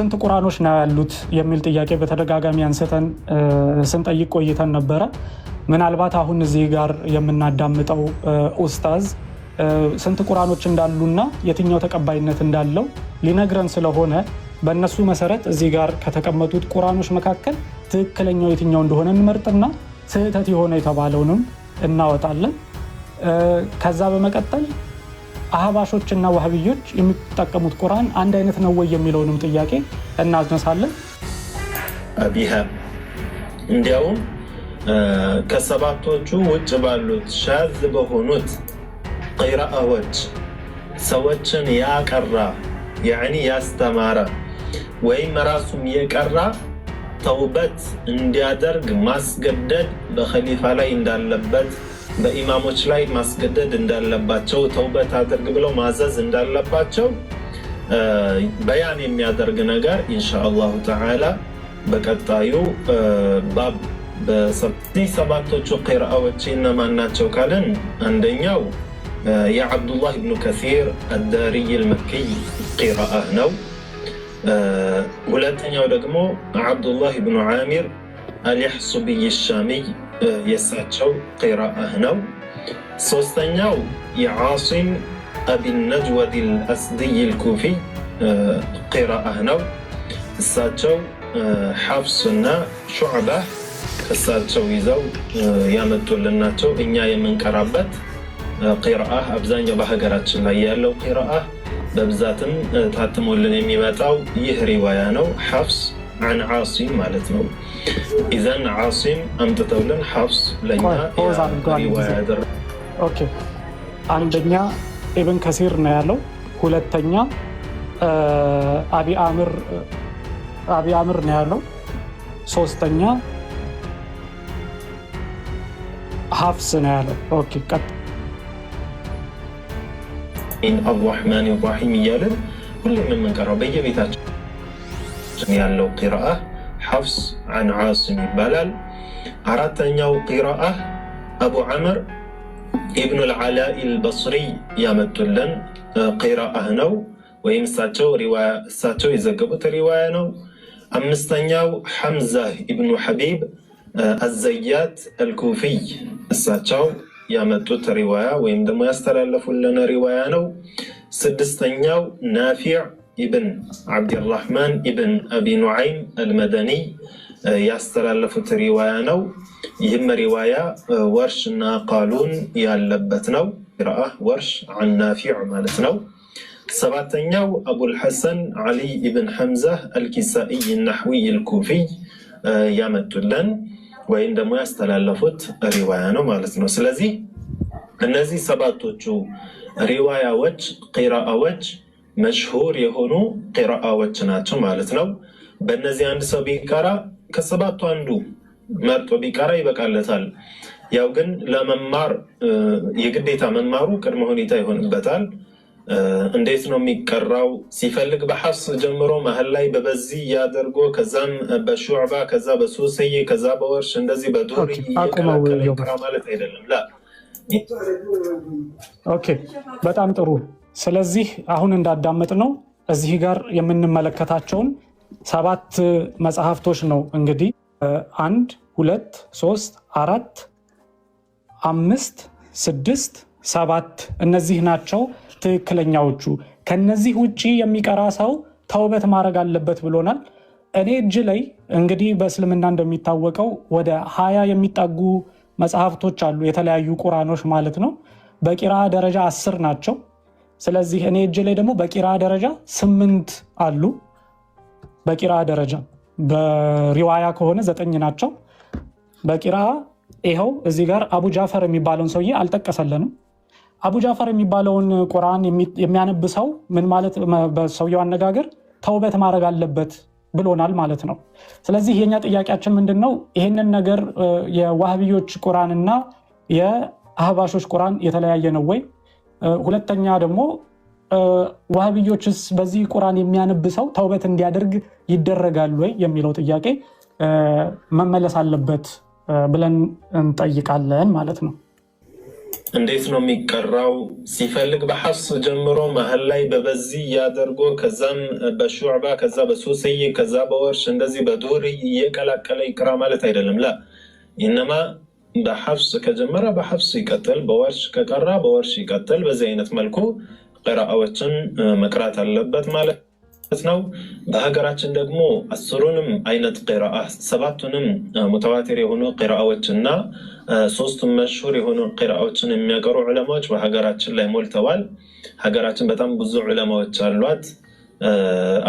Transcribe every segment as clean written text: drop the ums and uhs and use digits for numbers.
ስንት ቁርአኖች ነው ያሉት የሚል ጥያቄ በተደጋጋሚ አንስተን ስንጠይቅ ቆይተን ነበረ። ምናልባት አሁን እዚህ ጋር የምናዳምጠው ኡስታዝ ስንት ቁርአኖች እንዳሉና የትኛው ተቀባይነት እንዳለው ሊነግረን ስለሆነ በእነሱ መሰረት እዚህ ጋር ከተቀመጡት ቁርአኖች መካከል ትክክለኛው የትኛው እንደሆነ እንመርጥና ስህተት የሆነ የተባለውንም እናወጣለን። ከዛ በመቀጠል አህባሾችና ወሃቢዮች የሚጠቀሙት ቁርአን አንድ አይነት ነው ወይ የሚለውንም ጥያቄ እናነሳለን። አቢሃ እንዲያውም ከሰባቶቹ ውጭ ባሉት ሻዝ በሆኑት ቂራአዎች ሰዎችን ያቀራ ያኒ ያስተማረ ወይም ራሱም የቀራ ተውበት እንዲያደርግ ማስገደድ በኸሊፋ ላይ እንዳለበት በኢማሞች ላይ ማስገደድ እንዳለባቸው ተውበት አድርግ ብለው ማዘዝ እንዳለባቸው በያን የሚያደርግ ነገር ኢንሻአላሁ ተዓላ በቀጣዩ ባብ በሰፊ ሰባቶቹ ቂራአዎች እነማን ናቸው ካለን አንደኛው የዐብዱላህ ኢብኑ ከሲር አዳሪይ አልመኪይ ቂራአ ነው። ሁለተኛው ደግሞ አብዱላህ ኢብኑ ዓሚር አልያሕሱቢይ አልሻሚይ የሳቸው ቂራአ ነው። ሶስተኛው የዓሲም አቢነጅወድ አልአስዲይ አልኩፊ ቂራአ ነው። እሳቸው ሐፍስና ሹዕባ ከሳቸው ይዘው ያመጡልን ናቸው። እኛ የምንቀራበት ቂራአ አብዛኛው በሀገራችን ላይ ያለው ቂራአ በብዛትም ታትሞልን የሚመጣው ይህ ሪዋያ ነው። ሐፍስ عن عاصم ማለት ነው። ኢዘን ዓሲም አምጥተውልን ሐፍስ ለኛ ሪዋያ ያደረ ኦኬ። አንደኛ ኢብን ከሲር ነው ያለው። ሁለተኛ አቢ አምር ነው ያለው። ሶስተኛ ሐፍስ ነው ያለው። ኦኬ ቀጥ አርራሕማን አርራሒም እያለን ሁሌም የምንቀራው በየቤታችን ያለው ቂራአ ሐፍስ عن ዓሲም ይባላል። አራተኛው ቂራአ አቡ ዐምር ኢብኑ አልዓላኢ አልበስሪ ያመጡልን ቂራአ ነው፣ ወይም እሳቸው የዘገቡት ሪዋያ ነው። አምስተኛው ሐምዛ ኢብኑ ሐቢብ አዘያት አልኩፊይ እሳቸው ያመጡት ሪዋያ ወይም ደግሞ ያስተላለፉልን ሪዋያ ነው። ስድስተኛው ናፊዕ ኢብን ዓብድራሕማን ኢብን አቢ ኑዓይም አልመደኒ ያስተላለፉት ሪዋያ ነው። ይህም ሪዋያ ወርሽ እና ቃሉን ያለበት ነው። ቂራአ ወርሽ عن ናፊዕ ማለት ነው። ሰባተኛው አቡልሐሰን ዓሊ ኢብን ሐምዛ አልኪሳኢይ ናሕዊይ አልኩፊይ ያመጡልን ወይም ደግሞ ያስተላለፉት ሪዋያ ነው ማለት ነው። ስለዚህ እነዚህ ሰባቶቹ ሪዋያዎች ቂራአዎች መሽሁር የሆኑ ቂራአዎች ናቸው ማለት ነው። በእነዚህ አንድ ሰው ቢቀራ ከሰባቱ አንዱ መርጦ ቢቀራ ይበቃለታል። ያው ግን ለመማር የግዴታ መማሩ ቅድመ ሁኔታ ይሆንበታል። እንዴት ነው የሚቀራው? ሲፈልግ በሐፍስ ጀምሮ መሀል ላይ በበዚህ ያደርጎ ከዛም በሹዕባ ከዛ በሱስይ ከዛ በወርሽ እንደዚህ በዱሪ ይቀራ ማለት አይደለም። ላ ኦኬ፣ በጣም ጥሩ። ስለዚህ አሁን እንዳዳመጥ ነው እዚህ ጋር የምንመለከታቸውን 7 መጽሐፍቶች ነው እንግዲህ 1 2 3 4 5 6 7 እነዚህ ናቸው ትክክለኛዎቹ። ከነዚህ ውጪ የሚቀራ ሰው ተውበት ማድረግ አለበት ብሎናል። እኔ እጅ ላይ እንግዲህ በእስልምና እንደሚታወቀው ወደ 20 የሚጠጉ መጽሐፍቶች አሉ፣ የተለያዩ ቁርአኖች ማለት ነው። በቂራ ደረጃ 10 ናቸው። ስለዚህ እኔ እጅ ላይ ደግሞ በቂራ ደረጃ 8 አሉ። በቂራ ደረጃ በሪዋያ ከሆነ 9 ናቸው። በቂራ ይኸው እዚህ ጋር አቡ ጃፈር የሚባለውን ሰውዬ አልጠቀሰለንም። አቡ ጃፈር የሚባለውን ቁርአን የሚያነብ ሰው ምን ማለት በሰውየው አነጋገር ተውበት ማድረግ አለበት ብሎናል ማለት ነው። ስለዚህ የኛ ጥያቄያችን ምንድነው? ይሄንን ነገር የዋህቢዮች ቁርአንና የአህባሾች ቁርአን የተለያየ ነው ወይ? ሁለተኛ ደግሞ ዋህቢዮችስ በዚህ ቁርአን የሚያነብ ሰው ተውበት እንዲያደርግ ይደረጋል ወይ የሚለው ጥያቄ መመለስ አለበት ብለን እንጠይቃለን ማለት ነው። እንዴት ነው የሚቀራው? ሲፈልግ በሐፍስ ጀምሮ መሀል ላይ በበዚህ ያደርጎ ከዛም በሹዕባ ከዛ በሱስይ ከዛ በወርሽ እንደዚህ በዱሪ እየቀላቀለ ይቅራ ማለት አይደለም። ላ ኢነማ በሐፍስ ከጀመረ በሐፍስ ይቀጥል፣ በወርሽ ከቀራ በወርሽ ይቀጥል። በዚህ አይነት መልኩ ቅራአዎችን መቅራት አለበት ማለት ነው። በሀገራችን ደግሞ 10ቱንም አይነት ቂራአ 7ቱንም ሙተዋቲር የሆኑ ቂራአዎች እና 3ቱም መሽሁር የሆኑ ቂራአዎችን የሚያቀሩ ዑለማዎች በሀገራችን ላይ ሞልተዋል። ሀገራችን በጣም ብዙ ዑለማዎች አሏት።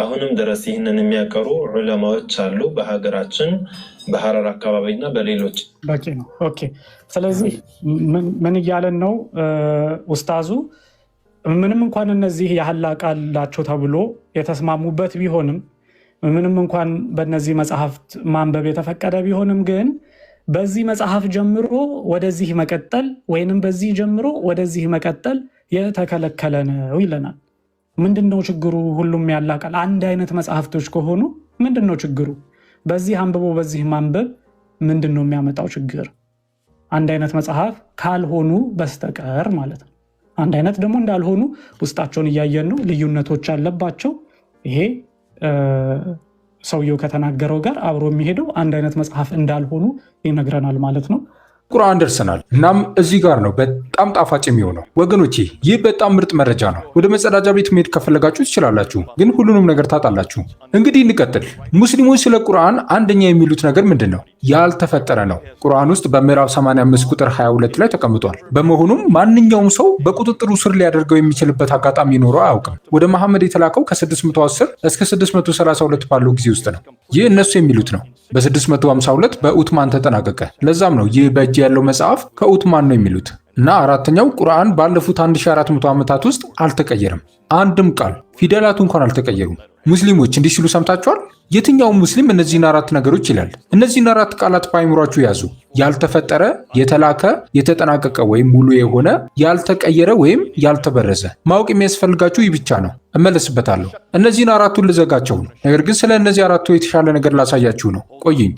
አሁንም ድረስ ይህንን የሚያቀሩ ዑለማዎች አሉ በሀገራችን በሐረር አካባቢና በሌሎች። በቂ ነው። ኦኬ። ስለዚህ ምን እያለን ነው ኡስታዙ? ምንም እንኳን እነዚህ የሐላ ቃላቸው ተብሎ የተስማሙበት ቢሆንም ምንም እንኳን በእነዚህ መጽሐፍት ማንበብ የተፈቀደ ቢሆንም ግን በዚህ መጽሐፍ ጀምሮ ወደዚህ መቀጠል ወይንም በዚህ ጀምሮ ወደዚህ መቀጠል የተከለከለ ነው ይለናል። ምንድነው ችግሩ? ሁሉም ያላ ቃል አንድ አይነት መጽሐፍቶች ከሆኑ ምንድነው ችግሩ? በዚህ አንብቦ በዚህ ማንበብ ምንድነው የሚያመጣው ችግር? አንድ አይነት መጽሐፍ ካልሆኑ በስተቀር ማለት ነው። አንድ አይነት ደግሞ እንዳልሆኑ ውስጣቸውን እያየን ነው። ልዩነቶች አለባቸው። ይሄ ሰውየው ከተናገረው ጋር አብሮ የሚሄደው አንድ አይነት መጽሐፍ እንዳልሆኑ ይነግረናል ማለት ነው። ቁርአን ደርሰናል። እናም እዚህ ጋር ነው በጣም ጣፋጭ የሚሆነው ወገኖቼ። ይህ በጣም ምርጥ መረጃ ነው። ወደ መጸዳጃ ቤት መሄድ ከፈለጋችሁ ትችላላችሁ፣ ግን ሁሉንም ነገር ታጣላችሁ። እንግዲህ እንቀጥል። ሙስሊሞች ስለ ቁርአን አንደኛ የሚሉት ነገር ምንድን ነው? ያልተፈጠረ ነው። ቁርአን ውስጥ በምዕራፍ 85 ቁጥር 22 ላይ ተቀምጧል። በመሆኑም ማንኛውም ሰው በቁጥጥሩ ስር ሊያደርገው የሚችልበት አጋጣሚ ኖረው አያውቅም። ወደ መሐመድ የተላከው ከ610 እስከ 632 ባለው ጊዜ ውስጥ ነው። ይህ እነሱ የሚሉት ነው። በ652 በኡትማን ተጠናቀቀ። ለዛም ነው ይህ በእጅ ያለው መጽሐፍ ከኡትማን ነው የሚሉት። እና አራተኛው ቁርአን ባለፉት 1400 ዓመታት ውስጥ አልተቀየረም። አንድም ቃል ፊደላቱ እንኳን አልተቀየሩም። ሙስሊሞች እንዲህ ሲሉ ሰምታችኋል? የትኛውም ሙስሊም እነዚህን 4 ነገሮች ይላል። እነዚህን 4 ቃላት በአይምሯችሁ ያዙ። ያልተፈጠረ፣ የተላከ፣ የተጠናቀቀ ወይም ሙሉ የሆነ፣ ያልተቀየረ ወይም ያልተበረዘ። ማወቅ የሚያስፈልጋችሁ ይህ ብቻ ነው። እመለስበታለሁ። እነዚህን 4ቱን ልዘጋቸው ነው። ነገር ግን ስለ እነዚህ 4ቱ የተሻለ ነገር ላሳያችሁ ነው። ቆይኝ።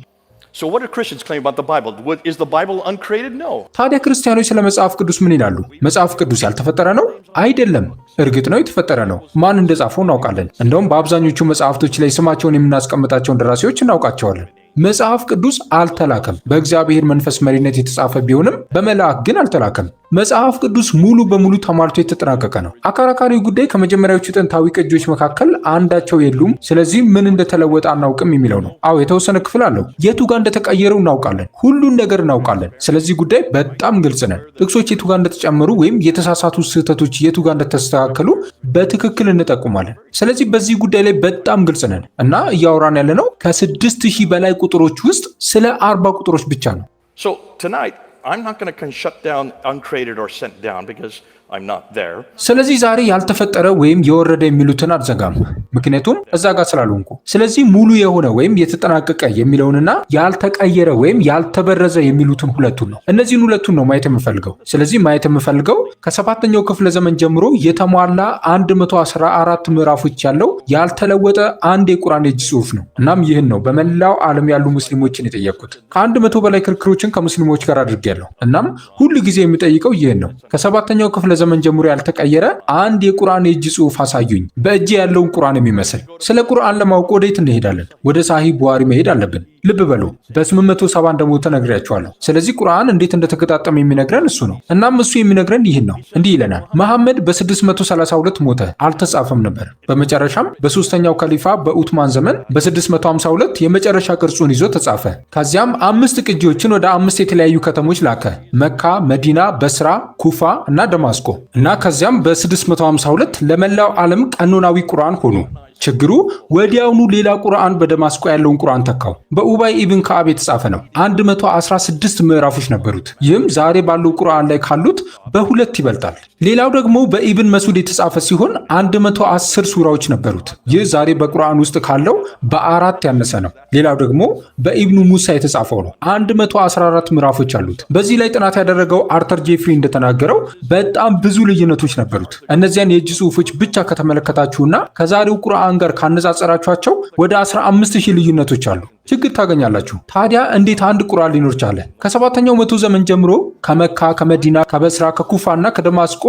So what do Christians claim about the Bible? Is the Bible uncreated? No. ታዲያ ክርስቲያኖች ስለ መጽሐፍ ቅዱስ ምን ይላሉ? መጽሐፍ ቅዱስ ያልተፈጠረ ነው? አይደለም። እርግጥ ነው የተፈጠረ ነው። ማን እንደጻፈው እናውቃለን። እንደውም በአብዛኞቹ መጽሐፍቶች ላይ ስማቸውን የምናስቀምጣቸውን ደራሲዎች እናውቃቸዋለን። መጽሐፍ ቅዱስ አልተላከም። በእግዚአብሔር መንፈስ መሪነት የተጻፈ ቢሆንም በመልአክ ግን አልተላከም። መጽሐፍ ቅዱስ ሙሉ በሙሉ ተሟልቶ የተጠናቀቀ ነው። አከራካሪው ጉዳይ ከመጀመሪያዎቹ ጥንታዊ ቅጂዎች መካከል አንዳቸው የሉም፣ ስለዚህ ምን እንደተለወጠ አናውቅም የሚለው ነው። አዎ የተወሰነ ክፍል አለው። የቱ ጋር እንደተቀየረው እናውቃለን። ሁሉን ነገር እናውቃለን። ስለዚህ ጉዳይ በጣም ግልጽ ነን። ጥቅሶች የቱ ጋር እንደተጨመሩ ወይም የተሳሳቱ ስህተቶች የቱ ጋር እንደተስተካከሉ በትክክል እንጠቁማለን። ስለዚህ በዚህ ጉዳይ ላይ በጣም ግልጽ ነን እና እያወራን ያለነው ከ6000 በላይ ቁጥሮች ውስጥ ስለ 40 ቁጥሮች ብቻ ነው። So tonight I'm not going to shut down uncreated or sent down because I'm not there. ስለዚህ ዛሬ ያልተፈጠረ ወይም የወረደ የሚሉትን አልዘጋም፣ ምክንያቱም እዛ ጋር ስላልሆንኩ። ስለዚህ ሙሉ የሆነ ወይም የተጠናቀቀ የሚለውንና ያልተቀየረ ወይም ያልተበረዘ የሚሉትን ሁለቱን ነው። እነዚህን ሁለቱን ነው ማየት የምፈልገው። ስለዚህ ማየት የምፈልገው ከ7ኛው ክፍለ ዘመን ጀምሮ የተሟላ 114 ምዕራፎች ያለው ያልተለወጠ አንድ የቁርአን የእጅ ጽሑፍ ነው። እናም ይህን ነው በመላው ዓለም ያሉ ሙስሊሞችን የጠየቅኩት። ከ100 በላይ ክርክሮችን ከሙስሊሞች ጋር አድርጌያለሁ። እናም ሁሉ ጊዜ የሚጠይቀው ይህን ነው። ከ7ኛው ክፍለ ዘመን ጀምሮ ያልተቀየረ አንድ የቁርአን የእጅ ጽሑፍ አሳዩኝ፣ በእጅ ያለውን ቁርአን የሚመስል። ስለ ቁርአን ለማወቅ ወዴት እንሄዳለን? ወደ ሳሂህ ቡኻሪ መሄድ አለብን። ልብ በሉ በ870 እንደሞተ ነግሬያቸዋለሁ። ስለዚህ ቁርአን እንዴት እንደተገጣጠመ የሚነግረን እሱ ነው። እናም እሱ የሚነግረን ይህን ነው። እንዲህ ይለናል፣ መሐመድ በ632 ሞተ፣ አልተጻፈም ነበር። በመጨረሻም በሶስተኛው ከሊፋ በኡትማን ዘመን በ652 የመጨረሻ ቅርጹን ይዞ ተጻፈ። ከዚያም 5 ቅጂዎችን ወደ 5 የተለያዩ ከተሞች ላከ፣ መካ፣ መዲና፣ በስራ፣ ኩፋ እና ደማስቆ እና ከዚያም በ652 ለመላው ዓለም ቀኖናዊ ቁርአን ሆኑ። ችግሩ ወዲያውኑ ሌላ ቁርአን በደማስቆ ያለውን ቁርአን ተካው። በኡባይ ኢብን ከዓብ የተጻፈ ነው። 116 ምዕራፎች ነበሩት። ይህም ዛሬ ባለው ቁርአን ላይ ካሉት በ2 ይበልጣል። ሌላው ደግሞ በኢብን መስዑድ የተጻፈ ሲሆን 110 ሱራዎች ነበሩት። ይህ ዛሬ በቁርአን ውስጥ ካለው በ4 ያነሰ ነው። ሌላው ደግሞ በኢብኑ ሙሳ የተጻፈው ነው። 114 ምዕራፎች አሉት። በዚህ ላይ ጥናት ያደረገው አርተር ጄፍሪ እንደተናገረው በጣም ብዙ ልዩነቶች ነበሩት። እነዚያን የእጅ ጽሑፎች ብቻ ከተመለከታችሁና ከዛሬው ቁርአን ቁርአን ጋር ካነጻጸራችኋቸው ወደ 15000 ልዩነቶች አሉ። ችግር ታገኛላችሁ። ታዲያ እንዴት አንድ ቁርአን ሊኖር ቻለ? ከ7ኛው መቶ ዘመን ጀምሮ ከመካ፣ ከመዲና፣ ከበስራ፣ ከኩፋና ከደማስቆ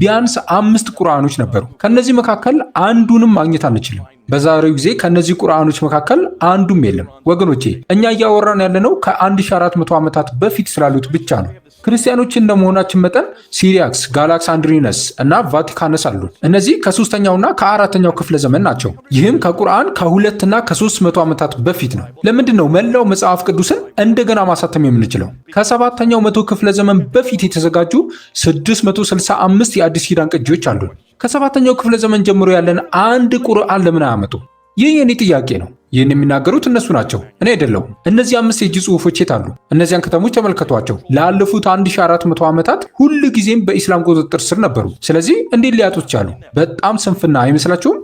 ቢያንስ 5 ቁርአኖች ነበሩ። ከነዚህ መካከል አንዱንም ማግኘት አንችልም። በዛሬው ጊዜ ከነዚህ ቁርአኖች መካከል አንዱም የለም። ወገኖቼ እኛ እያወራን ያለነው ከ1400 ዓመታት በፊት ስላሉት ብቻ ነው። ክርስቲያኖችን እንደመሆናችን መጠን ሲሪያክስ፣ ጋላክስ አንድሪነስ እና ቫቲካነስ አሉን። እነዚህ ከ3ኛውና ከ4ኛው ክፍለ ዘመን ናቸው። ይህም ከቁርአን ከ200 እና ከ300 ዓመታት በፊት ነው። ለምንድን ነው መላው መጽሐፍ ቅዱስን እንደገና ማሳተም የምንችለው? ከ7ኛው መቶ ክፍለ ዘመን በፊት የተዘጋጁ 665 የአዲስ ኪዳን ቅጂዎች አሉን። ከ7ኛው ክፍለ ዘመን ጀምሮ ያለን አንድ ቁርአን ለምን አያመጡ? ይህ የኔ ጥያቄ ነው። ይህን የሚናገሩት እነሱ ናቸው፣ እኔ አይደለሁም። እነዚህ 5 የእጅ ጽሑፎች የት አሉ? እነዚያን ከተሞች ተመልከቷቸው። ላለፉት 1400 ዓመታት ሁል ጊዜም በኢስላም ቁጥጥር ስር ነበሩ። ስለዚህ እንዴት ሊያጡት ቻሉ? በጣም ስንፍና አይመስላችሁም?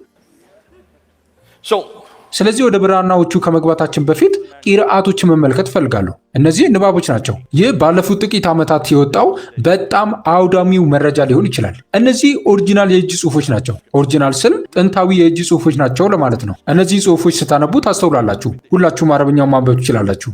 ስለዚህ ወደ ብራናዎቹ ከመግባታችን በፊት ቂርአቶችን መመልከት ፈልጋለሁ። እነዚህ ንባቦች ናቸው። ይህ ባለፉት ጥቂት ዓመታት የወጣው በጣም አውዳሚው መረጃ ሊሆን ይችላል። እነዚህ ኦሪጂናል የእጅ ጽሑፎች ናቸው። ኦሪጂናል ስል ጥንታዊ የእጅ ጽሑፎች ናቸው ለማለት ነው። እነዚህ ጽሑፎች ስታነቡ ታስተውላላችሁ። ሁላችሁም አረብኛውን ማንበብ ትችላላችሁ።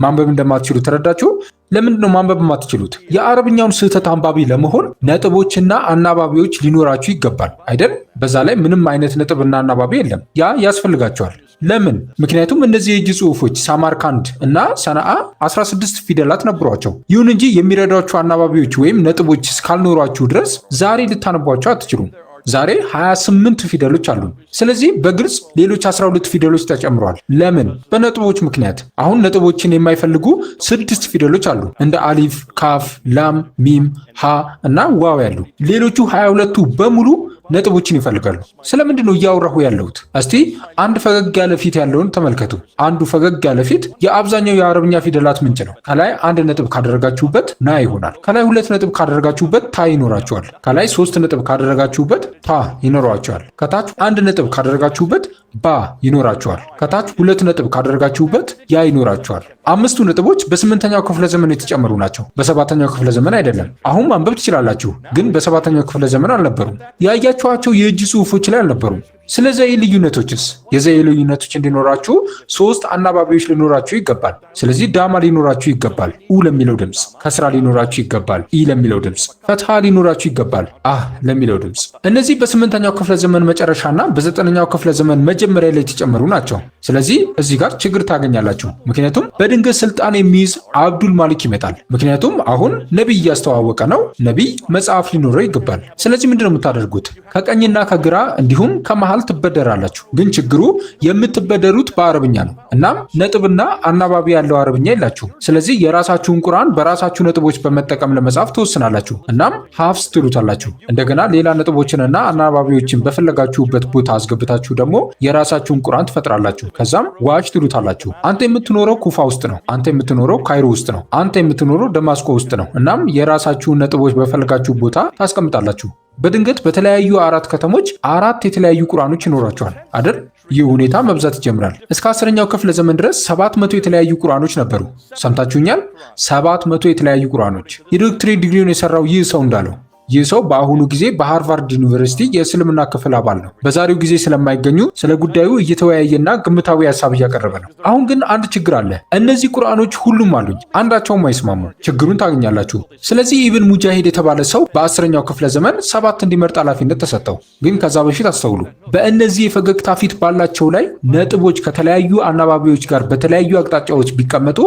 ማንበብ እንደማትችሉ ተረዳችሁ? ለምንድን ነው ማንበብ የማትችሉት? የአረብኛውን ስህተት አንባቢ ለመሆን ነጥቦችና አናባቢዎች ሊኖራችሁ ይገባል አይደል? በዛ ላይ ምንም አይነት ነጥብና አናባቢ የለም። ያ ያስፈልጋቸዋል። ለምን? ምክንያቱም እነዚህ የእጅ ጽሑፎች ሳማርካንድ እና ሰነአ 16 ፊደላት ነበሯቸው። ይሁን እንጂ የሚረዷቸው አናባቢዎች ወይም ነጥቦች እስካልኖሯችሁ ድረስ ዛሬ ልታነቧቸው አትችሉም። ዛሬ 28 ፊደሎች አሉ። ስለዚህ በግልጽ ሌሎች 12 ፊደሎች ተጨምረዋል። ለምን? በነጥቦች ምክንያት። አሁን ነጥቦችን የማይፈልጉ 6 ፊደሎች አሉ፣ እንደ አሊፍ፣ ካፍ፣ ላም፣ ሚም፣ ሃ እና ዋው ያሉ። ሌሎቹ 22ቱ በሙሉ ነጥቦችን ይፈልጋሉ። ስለምንድን ነው እያወራሁ ያለሁት? እስቲ አንድ ፈገግ ያለ ፊት ያለውን ተመልከቱ። አንዱ ፈገግ ያለ ፊት የአብዛኛው የአረብኛ ፊደላት ምንጭ ነው። ከላይ 1 ነጥብ ካደረጋችሁበት ና ይሆናል። ከላይ 2 ነጥብ ካደረጋችሁበት ታ ይኖራችኋል። ከላይ 3 ነጥብ ካደረጋችሁበት ታ ይኖራችኋል። ከታች 1 ነጥብ ካደረጋችሁበት ባ ይኖራችኋል። ከታች 2 ነጥብ ካደረጋችሁበት ያ ይኖራችኋል። 5ቱ ነጥቦች በ8ኛው ክፍለ ዘመን የተጨመሩ ናቸው። በ7ኛው ክፍለ ዘመን አይደለም። አሁን ማንበብ ትችላላችሁ፣ ግን በ7ኛው ክፍለ ዘመን አልነበሩም። ያያችኋቸው የእጅ ጽሑፎች ላይ አልነበሩም። ስለ ዘዬ ልዩነቶችስ? የዘዬ ልዩነቶች እንዲኖራችሁ 3 አናባቢዎች ሊኖራችሁ ይገባል። ስለዚህ ዳማ ሊኖራችሁ ይገባል፣ ኡ ለሚለው ድምፅ። ከስራ ሊኖራችሁ ይገባል፣ ኢ ለሚለው ድምፅ። ፈትሃ ሊኖራችሁ ይገባል፣ አህ ለሚለው ድምፅ። እነዚህ በ8ኛው ክፍለ ዘመን መጨረሻና በ9ኛው ክፍለ ዘመን መጀመሪያ ላይ የተጨመሩ ናቸው። ስለዚህ እዚህ ጋር ችግር ታገኛላችሁ። ምክንያቱም በድንገት ስልጣን የሚይዝ አብዱል ማሊክ ይመጣል። ምክንያቱም አሁን ነቢይ እያስተዋወቀ ነው። ነቢይ መጽሐፍ ሊኖረው ይገባል። ስለዚህ ምንድነው የምታደርጉት? ከቀኝና ከግራ እንዲሁም ከመሃል ትበደራላችሁ። ግን ችግሩ የምትበደሩት በአረብኛ ነው። እናም ነጥብና አናባቢ ያለው አረብኛ የላችሁም። ስለዚህ የራሳችሁን ቁርአን በራሳችሁ ነጥቦች በመጠቀም ለመጻፍ ትወስናላችሁ። እናም ሀፍስ ትሉታላችሁ። እንደገና ሌላ ነጥቦችንና አናባቢዎችን በፈለጋችሁበት ቦታ አስገብታችሁ ደግሞ የራሳችሁን ቁርአን ትፈጥራላችሁ። ከዛም ዋጅ ትሉታላችሁ። አንተ የምትኖረው ኩፋ ውስጥ ነው። አንተ የምትኖረው ካይሮ ውስጥ ነው። አንተ የምትኖረው ደማስቆ ውስጥ ነው። እናም የራሳችሁን ነጥቦች በፈለጋችሁ ቦታ ታስቀምጣላችሁ። በድንገት በተለያዩ 4 ከተሞች 4 የተለያዩ ቁርአኖች ይኖራቸዋል አይደል? ይህ ሁኔታ መብዛት ይጀምራል። እስከ 10ኛው ክፍለ ዘመን ድረስ 700 የተለያዩ ቁርአኖች ነበሩ። ሰምታችሁኛል? 700 የተለያዩ ቁርአኖች። የዶክትሬት ዲግሪውን የሰራው ይህ ሰው እንዳለው ይህ ሰው በአሁኑ ጊዜ በሃርቫርድ ዩኒቨርሲቲ የእስልምና ክፍል አባል ነው። በዛሬው ጊዜ ስለማይገኙ ስለ ጉዳዩ እየተወያየና ግምታዊ ሀሳብ እያቀረበ ነው። አሁን ግን አንድ ችግር አለ። እነዚህ ቁርአኖች ሁሉም አሉኝ፣ አንዳቸውም አይስማሙም። ችግሩን ታገኛላችሁ። ስለዚህ ኢብን ሙጃሂድ የተባለ ሰው በ10ኛው ክፍለ ዘመን 7 እንዲመርጥ ኃላፊነት ተሰጠው። ግን ከዛ በፊት አስተውሉ። በእነዚህ የፈገግታ ፊት ባላቸው ላይ ነጥቦች ከተለያዩ አናባቢዎች ጋር በተለያዩ አቅጣጫዎች ቢቀመጡ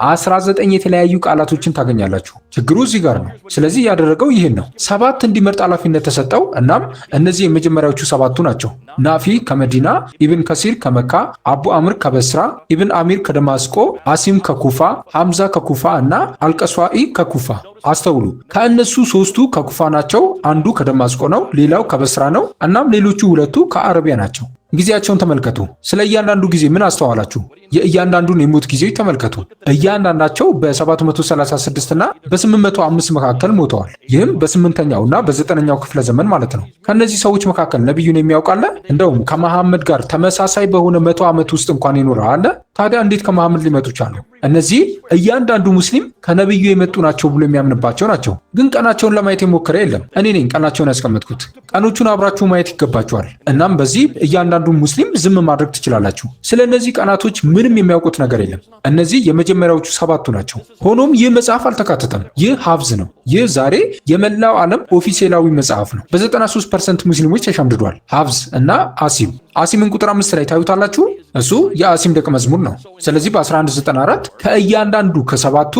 19 የተለያዩ ቃላቶችን ታገኛላችሁ። ችግሩ እዚህ ጋር ነው። ስለዚህ ያደረገው ይህን ነው። 7 እንዲመርጥ ኃላፊነት ተሰጠው። እናም እነዚህ የመጀመሪያዎቹ 7ቱ ናቸው። ናፊ ከመዲና፣ ኢብን ከሲር ከመካ፣ አቡ አምር ከበስራ፣ ኢብን አሚር ከደማስቆ፣ አሲም ከኩፋ፣ ሐምዛ ከኩፋ እና አልቀሷኢ ከኩፋ። አስተውሉ። ከእነሱ 3ቱ ከኩፋ ናቸው፣ አንዱ ከደማስቆ ነው፣ ሌላው ከበስራ ነው። እናም ሌሎቹ 2ቱ ከአረቢያ ናቸው። ጊዜያቸውን ተመልከቱ። ስለ እያንዳንዱ ጊዜ ምን አስተዋላችሁ? የእያንዳንዱን የሞት ጊዜዎች ተመልከቱ። እያንዳንዳቸው በ736 እና በ805 መካከል ሞተዋል። ይህም በ8ኛው እና በ9ኛው ክፍለ ዘመን ማለት ነው። ከእነዚህ ሰዎች መካከል ነቢዩን የሚያውቃለ? እንደውም ከመሐመድ ጋር ተመሳሳይ በሆነ 100 ዓመት ውስጥ እንኳን ይኖረ አለ። ታዲያ እንዴት ከመሐመድ ሊመጡ ቻሉ? እነዚህ እያንዳንዱ ሙስሊም ከነብዩ የመጡ ናቸው ብሎ የሚያምንባቸው ናቸው። ግን ቀናቸውን ለማየት የሞከረ የለም። እኔ ነኝ ቀናቸውን ያስቀመጥኩት። ቀኖቹን አብራችሁ ማየት ይገባችኋል። እናም በዚህ እያንዳንዱ ሙስሊም ዝም ማድረግ ትችላላችሁ። ስለ እነዚህ ቀናቶች ምንም የሚያውቁት ነገር የለም። እነዚህ የመጀመሪያዎቹ 7ቱ ናቸው። ሆኖም ይህ መጽሐፍ አልተካተተም። ይህ ሀፍዝ ነው። ይህ ዛሬ የመላው ዓለም ኦፊሴላዊ መጽሐፍ ነው። በ93% ሙስሊሞች ተሸምድዷል። ሀፍዝ እና አሲም። አሲምን ቁጥር 5 ላይ ታዩታላችሁ። እሱ የአሲም ደቀ መዝሙር ነው። ስለዚህ በ1194 ከእያንዳንዱ ከ7ቱ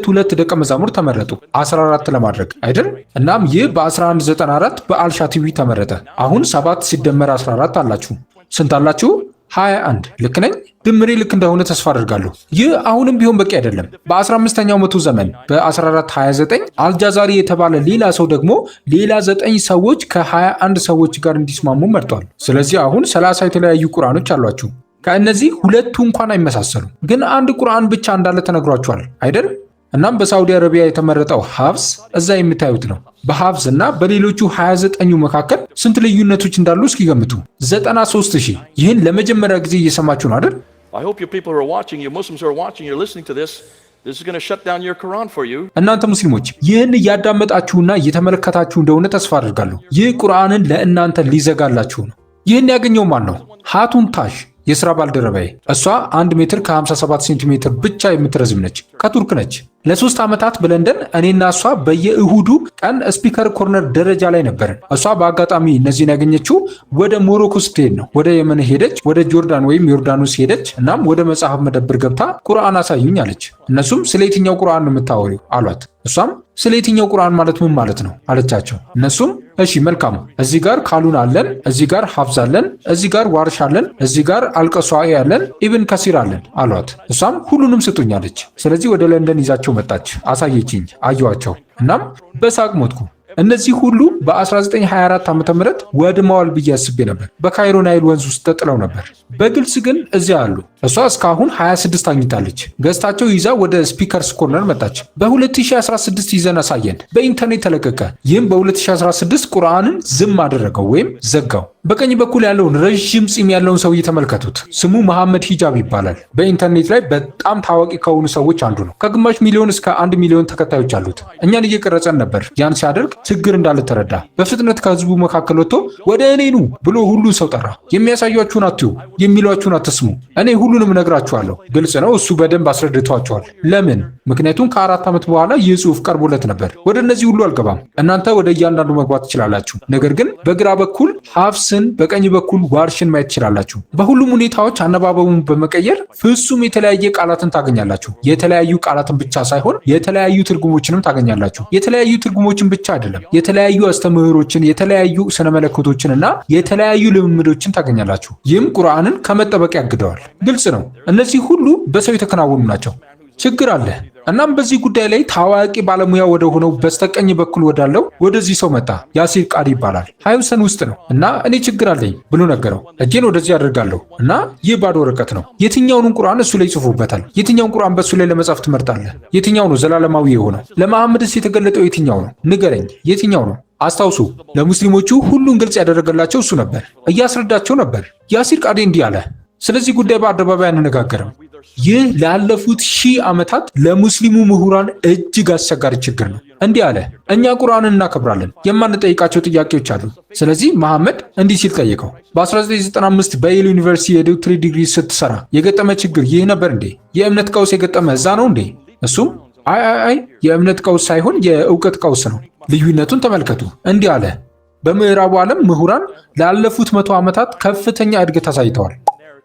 ሁለት ደቀ መዛሙር ተመረጡ 14 ለማድረግ አይደል? እናም ይህ በ1194 በአልሻቲቢ ተመረጠ። አሁን 7 ሲደመር 14 አላችሁ። ስንት አላችሁ? 21። ልክ ነኝ? ድምሬ ልክ እንደሆነ ተስፋ አድርጋለሁ። ይህ አሁንም ቢሆን በቂ አይደለም። በ15ኛው መቶ ዘመን በ1429 አልጃዛሪ የተባለ ሌላ ሰው ደግሞ ሌላ 9 ሰዎች ከ21 ሰዎች ጋር እንዲስማሙ መርጧል። ስለዚህ አሁን 30 የተለያዩ ቁርአኖች አሏችሁ። ከእነዚህ 2ቱ እንኳን አይመሳሰሉም፣ ግን አንድ ቁርአን ብቻ እንዳለ ተነግሯችኋል አይደል? እናም በሳዑዲ አረቢያ የተመረጠው ሀፍዝ እዛ የምታዩት ነው። በሀፍዝ እና በሌሎቹ 29ኙ መካከል ስንት ልዩነቶች እንዳሉ እስኪገምቱ። 93,000። ይህን ለመጀመሪያ ጊዜ እየሰማችሁ ነው አይደል? I hope you people who are watching, you Muslims who are watching, you're listening to this. This is going to shut down your Quran for you. እናንተ ሙስሊሞች ይህን እያዳመጣችሁና እየተመለከታችሁ እንደሆነ ተስፋ አድርጋለሁ። ይህ ቁርአንን ለእናንተ ሊዘጋላችሁ ነው። ይህን ያገኘው ማን ነው? ሃቱን ታሽ የሥራ ባልደረባዬ። እሷ 1 ሜትር ከ57 ሴንቲሜትር ብቻ የምትረዝም ነች። ከቱርክ ነች። ለ3 ዓመታት በለንደን እኔና እሷ በየእሁዱ ቀን ስፒከር ኮርነር ደረጃ ላይ ነበርን። እሷ በአጋጣሚ እነዚህን ያገኘችው ወደ ሞሮኮ ስትሄድ ነው። ወደ የመን ሄደች፣ ወደ ጆርዳን ወይም ዮርዳኖስ ሄደች። እናም ወደ መጽሐፍ መደብር ገብታ ቁርአን አሳዩኝ አለች። እነሱም ስለ የትኛው ቁርአን ነው የምታወሪው አሏት። እሷም ስለ የትኛው ቁርአን ማለት ምን ማለት ነው አለቻቸው። እነሱም እሺ መልካም፣ እዚህ ጋር ካሉን አለን፣ እዚህ ጋር ሀፍዝ አለን፣ እዚህ ጋር ዋርሽ አለን፣ እዚህ ጋር አልቀሷኢ አለን፣ ኢብን ከሲር አለን አሏት። እሷም ሁሉንም ስጡኝ አለች። ስለዚህ ወደ ለንደን ይዛቸው መጣች። አሳየችኝ፣ አየኋቸው። እናም በሳቅ ሞትኩ። እነዚህ ሁሉ በ1924 ዓ.ም ወድመዋል ብዬ አስቤ ነበር። በካይሮ ናይል ወንዝ ውስጥ ተጥለው ነበር። በግልጽ ግን እዚያ አሉ። እሷ እስካሁን 26 አግኝታለች። ገዝታቸው ይዛ ወደ ስፒከርስ ኮርነር መጣች። በ2016 ይዘን አሳየን። በኢንተርኔት ተለቀቀ። ይህም በ2016 ቁርአንን ዝም አደረገው ወይም ዘጋው። በቀኝ በኩል ያለውን ረዥም ፂም ያለውን ሰውዬ ተመልከቱት። ስሙ መሐመድ ሂጃብ ይባላል። በኢንተርኔት ላይ በጣም ታዋቂ ከሆኑ ሰዎች አንዱ ነው። ከግማሽ ሚሊዮን እስከ 1 ሚሊዮን ተከታዮች አሉት። እኛን እየቀረጸን ነበር። ያን ሲያደርግ ችግር እንዳለ ተረዳ። በፍጥነት ከህዝቡ መካከል ወጥቶ ወደ እኔ ኑ ብሎ ሁሉን ሰው ጠራ። የሚያሳያችሁን አትዩ፣ የሚሏችሁን አትስሙ፣ እኔ ሁሉንም እነግራችኋለሁ። ግልጽ ነው። እሱ በደንብ አስረድቷቸዋል። ለምን? ምክንያቱም ከ4 ዓመት በኋላ ይህ ጽሑፍ ቀርቦለት ነበር። ወደ እነዚህ ሁሉ አልገባም። እናንተ ወደ እያንዳንዱ መግባት ትችላላችሁ። ነገር ግን በግራ በኩል ሀፍስን፣ በቀኝ በኩል ዋርሽን ማየት ትችላላችሁ። በሁሉም ሁኔታዎች አነባበቡን በመቀየር ፍጹም የተለያየ ቃላትን ታገኛላችሁ። የተለያዩ ቃላትን ብቻ ሳይሆን የተለያዩ ትርጉሞችንም ታገኛላችሁ። የተለያዩ ትርጉሞችን ብቻ አይደለም፣ የተለያዩ አስተምህሮችን፣ የተለያዩ ስነ መለኮቶችን እና የተለያዩ ልምምዶችን ታገኛላችሁ። ይህም ቁርአንን ከመጠበቅ ያግደዋል። ግልጽ ነው። እነዚህ ሁሉ በሰው የተከናወኑ ናቸው። ችግር አለ። እናም በዚህ ጉዳይ ላይ ታዋቂ ባለሙያ ወደ ሆነው በስተቀኝ በኩል ወዳለው ወደዚህ ሰው መጣ። ያሲር ቃዲ ይባላል። ሃይውሰን ውስጥ ነው እና እኔ ችግር አለኝ ብሎ ነገረው። እጄን ወደዚህ አደርጋለሁ እና ይህ ባዶ ወረቀት ነው። የትኛውንም ቁርአን እሱ ላይ ይጽፉበታል። የትኛውን ቁርአን በእሱ ላይ ለመጻፍ ትመርጣለህ? የትኛው ነው ዘላለማዊ የሆነው? ለመሐመድስ የተገለጠው የትኛው ነው? ንገረኝ፣ የትኛው ነው? አስታውሱ፣ ለሙስሊሞቹ ሁሉን ግልጽ ያደረገላቸው እሱ ነበር። እያስረዳቸው ነበር። ያሲር ቃዲ እንዲህ አለ። ስለዚህ ጉዳይ በአደባባይ አንነጋገርም። ይህ ላለፉት 1000 ዓመታት ለሙስሊሙ ምሁራን እጅግ አስቸጋሪ ችግር ነው። እንዲህ አለ። እኛ ቁርአንን እናከብራለን፣ የማንጠይቃቸው ጥያቄዎች አሉ። ስለዚህ መሐመድ እንዲህ ሲል ጠየቀው። በ1995 በየል ዩኒቨርሲቲ የዶክትሬት ዲግሪ ስትሰራ የገጠመ ችግር ይህ ነበር እንዴ? የእምነት ቀውስ የገጠመ እዛ ነው እንዴ? እሱም አይ የእምነት ቀውስ ሳይሆን የእውቀት ቀውስ ነው። ልዩነቱን ተመልከቱ። እንዲህ አለ። በምዕራቡ ዓለም ምሁራን ላለፉት 100 ዓመታት ከፍተኛ እድገት አሳይተዋል።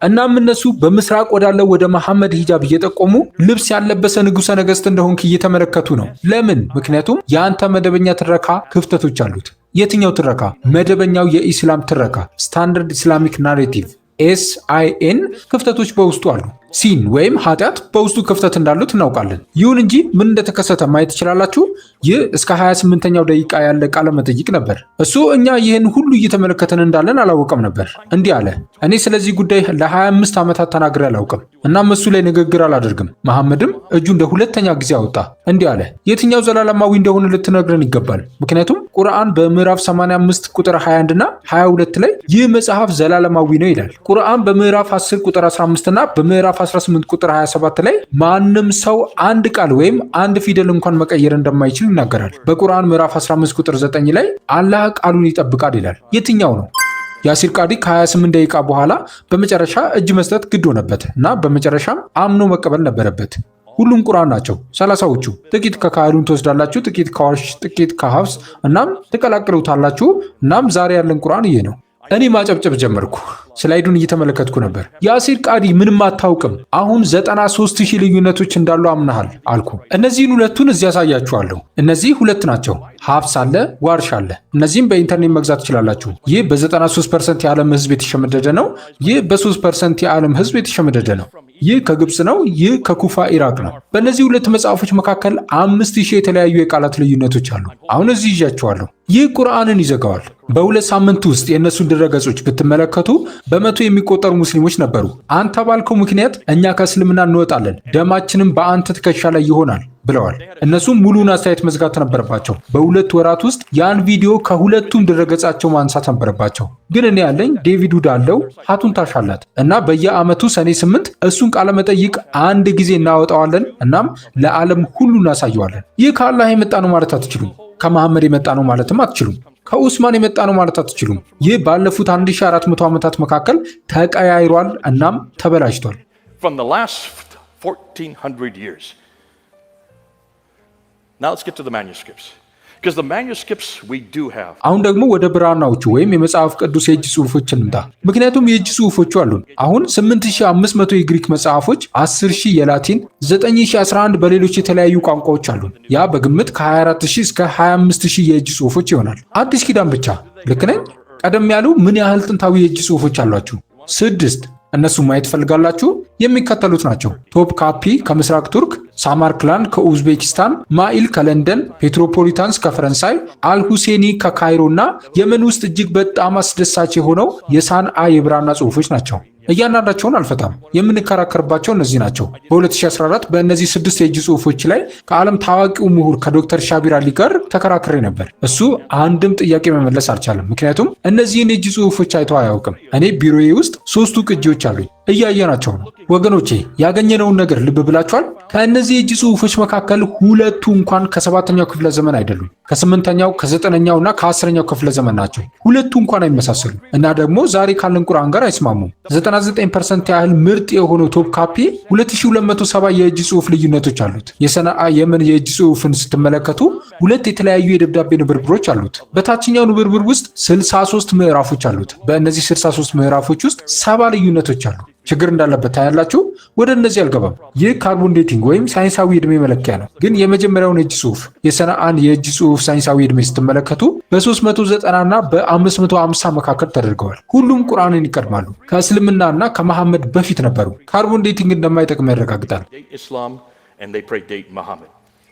እናም እነሱ በምስራቅ ወዳለው ወደ መሐመድ ሂጃብ እየጠቆሙ ልብስ ያለበሰ ንጉሠ ነገሥት እንደሆንክ እየተመለከቱ ነው። ለምን? ምክንያቱም የአንተ መደበኛ ትረካ ክፍተቶች አሉት። የትኛው ትረካ? መደበኛው የኢስላም ትረካ ስታንዳርድ ኢስላሚክ ናሬቲቭ SIN ክፍተቶች በውስጡ አሉ። ሲን ወይም ኃጢአት በውስጡ ክፍተት እንዳሉት እናውቃለን። ይሁን እንጂ ምን እንደተከሰተ ማየት ትችላላችሁ። ይህ እስከ 28ኛው ደቂቃ ያለ ቃለ መጠይቅ ነበር። እሱ እኛ ይህን ሁሉ እየተመለከተን እንዳለን አላወቀም ነበር። እንዲህ አለ። እኔ ስለዚህ ጉዳይ ለ25 ዓመታት ተናግሬ አላውቅም። እናም እሱ ላይ ንግግር አላደርግም። መሐመድም እጁ እንደ ሁለተኛ ጊዜ አወጣ። እንዲህ አለ። የትኛው ዘላለማዊ እንደሆነ ልትነግረን ይገባል። ምክንያቱም ቁርአን በምዕራፍ 85 ቁጥር 21 እና 22 ላይ ይህ መጽሐፍ ዘላለማዊ ነው ይላል። ቁርአን በምዕራፍ 10 ቁጥር 15 እና በምዕራፍ 18 ቁጥር 27 ላይ ማንም ሰው አንድ ቃል ወይም አንድ ፊደል እንኳን መቀየር እንደማይችል ይናገራል። በቁርአን ምዕራፍ 15 ቁጥር 9 ላይ አላህ ቃሉን ይጠብቃል ይላል። የትኛው ነው? ያሲር ቃዲ ከ28 ደቂቃ በኋላ በመጨረሻ እጅ መስጠት ግድ ሆነበት እና በመጨረሻም አምኖ መቀበል ነበረበት። ሁሉም ቁርአን ናቸው 30ዎቹ። ጥቂት ከካህሉን ትወስዳላችሁ፣ ጥቂት ከዋርሽ፣ ጥቂት ከሐፍስ እናም ትቀላቅሉታላችሁ። እናም ዛሬ ያለን ቁርአን ይሄ ነው። እኔ ማጨብጨብ ጀመርኩ። ስላይዱን እየተመለከትኩ ነበር። ያሲር ቃዲ ምንም አታውቅም፣ አሁን 93,000 ልዩነቶች እንዳሉ አምናሃል አልኩ። እነዚህን ሁለቱን እዚህ ያሳያችኋለሁ። እነዚህ ሁለት ናቸው። ሐፍስ አለ፣ ዋርሽ አለ። እነዚህም በኢንተርኔት መግዛት ትችላላችሁ። ይህ በ93% የዓለም ህዝብ የተሸመደደ ነው። ይህ በ3% የዓለም ህዝብ የተሸመደደ ነው። ይህ ከግብፅ ነው። ይህ ከኩፋ ኢራቅ ነው። በእነዚህ ሁለት መጽሐፎች መካከል 5,000 የተለያዩ የቃላት ልዩነቶች አሉ። አሁን እዚህ ይዣቸዋለሁ። ይህ ቁርአንን ይዘጋዋል። በ2 ሳምንት ውስጥ የእነሱን ድረገጾች ብትመለከቱ በመቶ የሚቆጠሩ ሙስሊሞች ነበሩ። አንተ ባልከው ምክንያት እኛ ከእስልምና እንወጣለን፣ ደማችንም በአንተ ትከሻ ላይ ይሆናል ብለዋል። እነሱም ሙሉን አስተያየት መዝጋት ነበረባቸው። በ2 ወራት ውስጥ ያን ቪዲዮ ከሁለቱም ድረገጻቸው ማንሳት ነበረባቸው። ግን እኔ ያለኝ ዴቪድ ውድ አለው ሀቱን ታሻላት እና በየዓመቱ ሰኔ 8 እሱን ቃለመጠይቅ አንድ ጊዜ እናወጣዋለን። እናም ለዓለም ሁሉ እናሳየዋለን። ይህ ከአላህ የመጣ ነው ማለት አትችሉም። ከመሐመድ የመጣ ነው ማለትም አትችሉም። ከኡስማን የመጣ ነው ማለት አትችሉም። ይህ ባለፉት 1400 ዓመታት መካከል ተቀያይሯል እናም ተበላሽቷል። From the last 1400 years. Now let's get to the manuscripts. Because the manuscripts we do have. አሁን ደግሞ ወደ ብራናዎቹ ወይም የመጽሐፍ ቅዱስ የእጅ ጽሑፎች እንምጣ። ምክንያቱም የእጅ ጽሑፎቹ አሉን። አሁን 8500 የግሪክ መጽሐፎች፣ 10000 የላቲን፣ 9011 በሌሎች የተለያዩ ቋንቋዎች አሉን። ያ በግምት ከ24000 እስከ 25000 የእጅ ጽሑፎች ይሆናል። አዲስ ኪዳን ብቻ። ልክ ነኝ? ቀደም ያሉ ምን ያህል ጥንታዊ የእጅ ጽሑፎች አሏችሁ? 6። እነሱ ማየት ፈልጋላችሁ? የሚከተሉት ናቸው። ቶፕ ካፒ ከምስራቅ ቱርክ፣ ሳማርክላንድ ከኡዝቤኪስታን፣ ማኢል ከለንደን፣ ፔትሮፖሊታንስ ከፈረንሳይ፣ አልሁሴኒ ከካይሮ እና የመን ውስጥ እጅግ በጣም አስደሳች የሆነው የሳንአ የብራና ጽሑፎች ናቸው። እያንዳንዳቸውን አልፈታም። የምንከራከርባቸው እነዚህ ናቸው። በ2014 በእነዚህ 6 የእጅ ጽሑፎች ላይ ከዓለም ታዋቂው ምሁር ከዶክተር ሻቢር አሊ ጋር ተከራክሬ ነበር። እሱ አንድም ጥያቄ መመለስ አልቻለም። ምክንያቱም እነዚህን የእጅ ጽሑፎች አይቶ አያውቅም። እኔ ቢሮዬ ውስጥ 3ቱ ቅጂዎች አሉኝ። እያየናቸው ነው። ወገኖቼ ያገኘነውን ነገር ልብ ብላችኋል? ከእነዚህ የእጅ ጽሑፎች መካከል 2ቱ እንኳን ከ7ኛው ክፍለ ዘመን አይደሉም። ከ8ኛው ከ9ኛው እና ከ10ኛው ክፍለ ዘመን ናቸው። 2ቱ እንኳን አይመሳሰሉም እና ደግሞ ዛሬ ካለን ቁርአን ጋር አይስማሙም። 99% ያህል ምርጥ የሆነው ቶፕ ካፒ 2270 የእጅ ጽሑፍ ልዩነቶች አሉት። የሰነአ የመን የእጅ ጽሑፍን ስትመለከቱ 2 የተለያዩ የደብዳቤ ንብርብሮች አሉት። በታችኛው ንብርብር ውስጥ 63 ምዕራፎች አሉት። በእነዚህ 63 ምዕራፎች ውስጥ 70 ልዩነቶች አሉ። ችግር እንዳለበት ታያላችሁ። ወደ እነዚህ አልገባም። ይህ ካርቦን ዴቲንግ ወይም ሳይንሳዊ ዕድሜ መለኪያ ነው። ግን የመጀመሪያውን የእጅ ጽሑፍ የሰነአን የእጅ ጽሑፍ ሳይንሳዊ ዕድሜ ስትመለከቱ በ390 እና በ550 መካከል ተደርገዋል። ሁሉም ቁርአንን ይቀድማሉ። ከእስልምና እና ከመሐመድ በፊት ነበሩ። ካርቦን ዴቲንግ እንደማይጠቅም ያረጋግጣል። Islam and they predate Muhammad,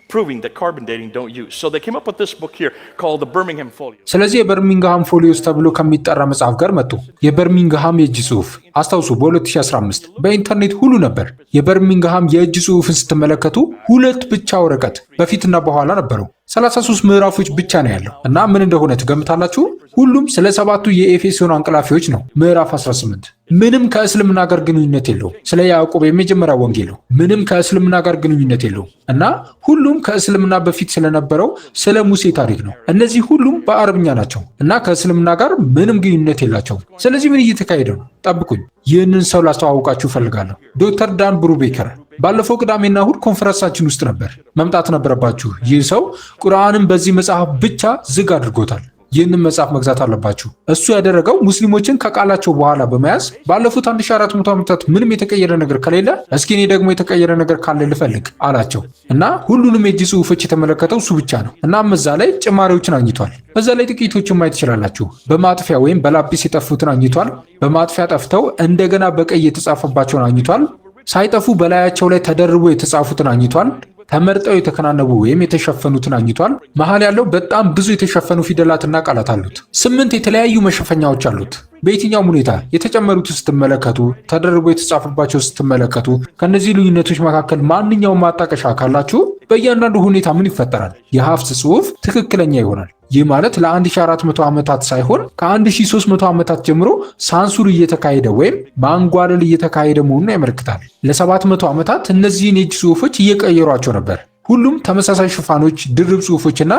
proving that carbon dating don't use. So they came up with this book here called the Birmingham Folios. ስለዚህ የበርሚንግሃም ፎሊዮስ ተብሎ ከሚጠራ መጽሐፍ ጋር መጡ። የበርሚንግሃም የእጅ ጽሑፍ አስታውሱ፣ በ2015 በኢንተርኔት ሁሉ ነበር። የበርሚንግሃም የእጅ ጽሑፍን ስትመለከቱ 2 ብቻ ወረቀት በፊትና በኋላ ነበረው። 33 ምዕራፎች ብቻ ነው ያለው እና ምን እንደሆነ ትገምታላችሁ? ሁሉም ስለ 7ቱ የኤፌሶን አንቀላፊዎች ነው። ምዕራፍ 18 ምንም ከእስልምና ጋር ግንኙነት የለውም። ስለ ያዕቆብ የመጀመሪያ ወንጌል ነው። ምንም ከእስልምና ጋር ግንኙነት የለውም እና ሁሉም ከእስልምና በፊት ስለነበረው ስለ ሙሴ ታሪክ ነው። እነዚህ ሁሉም በአረብኛ ናቸው እና ከእስልምና ጋር ምንም ግንኙነት የላቸውም። ስለዚህ ምን እየተካሄደ ነው? ጠብቁኝ። ይህንን ሰው ላስተዋውቃችሁ እፈልጋለሁ። ዶክተር ዳን ብሩቤከር ባለፈው ቅዳሜና እሁድ ኮንፈረንሳችን ውስጥ ነበር። መምጣት ነበረባችሁ። ይህ ሰው ቁርአንን በዚህ መጽሐፍ ብቻ ዝግ አድርጎታል። ይህንን መጽሐፍ መግዛት አለባችሁ። እሱ ያደረገው ሙስሊሞችን ከቃላቸው በኋላ በመያዝ ባለፉት 1400 ዓመታት ምንም የተቀየረ ነገር ከሌለ እስኪ እኔ ደግሞ የተቀየረ ነገር ካለ ልፈልግ አላቸው እና ሁሉንም የእጅ ጽሑፎች የተመለከተው እሱ ብቻ ነው። እናም እዛ ላይ ጭማሪዎችን አግኝቷል። በዛ ላይ ጥቂቶችን ማየት ትችላላችሁ። በማጥፊያ ወይም በላጲስ የጠፉትን አግኝቷል። በማጥፊያ ጠፍተው እንደገና በቀይ የተጻፈባቸውን አግኝቷል። ሳይጠፉ በላያቸው ላይ ተደርቦ የተጻፉትን አግኝቷል። ተመርጠው የተከናነቡ ወይም የተሸፈኑትን አግኝቷል። መሃል ያለው በጣም ብዙ የተሸፈኑ ፊደላትና ቃላት አሉት። 8 የተለያዩ መሸፈኛዎች አሉት። በየትኛውም ሁኔታ የተጨመሩት ስትመለከቱ፣ ተደርቦ የተጻፈባቸው ስትመለከቱ፣ ከነዚህ ልዩነቶች መካከል ማንኛውም ማጣቀሻ ካላችሁ በእያንዳንዱ ሁኔታ ምን ይፈጠራል? የሐፍስ ጽሑፍ ትክክለኛ ይሆናል። ይህ ማለት ለ1400 ዓመታት ሳይሆን ከ1300 ዓመታት ጀምሮ ሳንሱር እየተካሄደ ወይም ማንጓለል እየተካሄደ መሆኑን ያመለክታል። ለ700 ዓመታት እነዚህን የእጅ ጽሑፎች እየቀየሯቸው ነበር። ሁሉም ተመሳሳይ ሽፋኖች፣ ድርብ ጽሑፎችና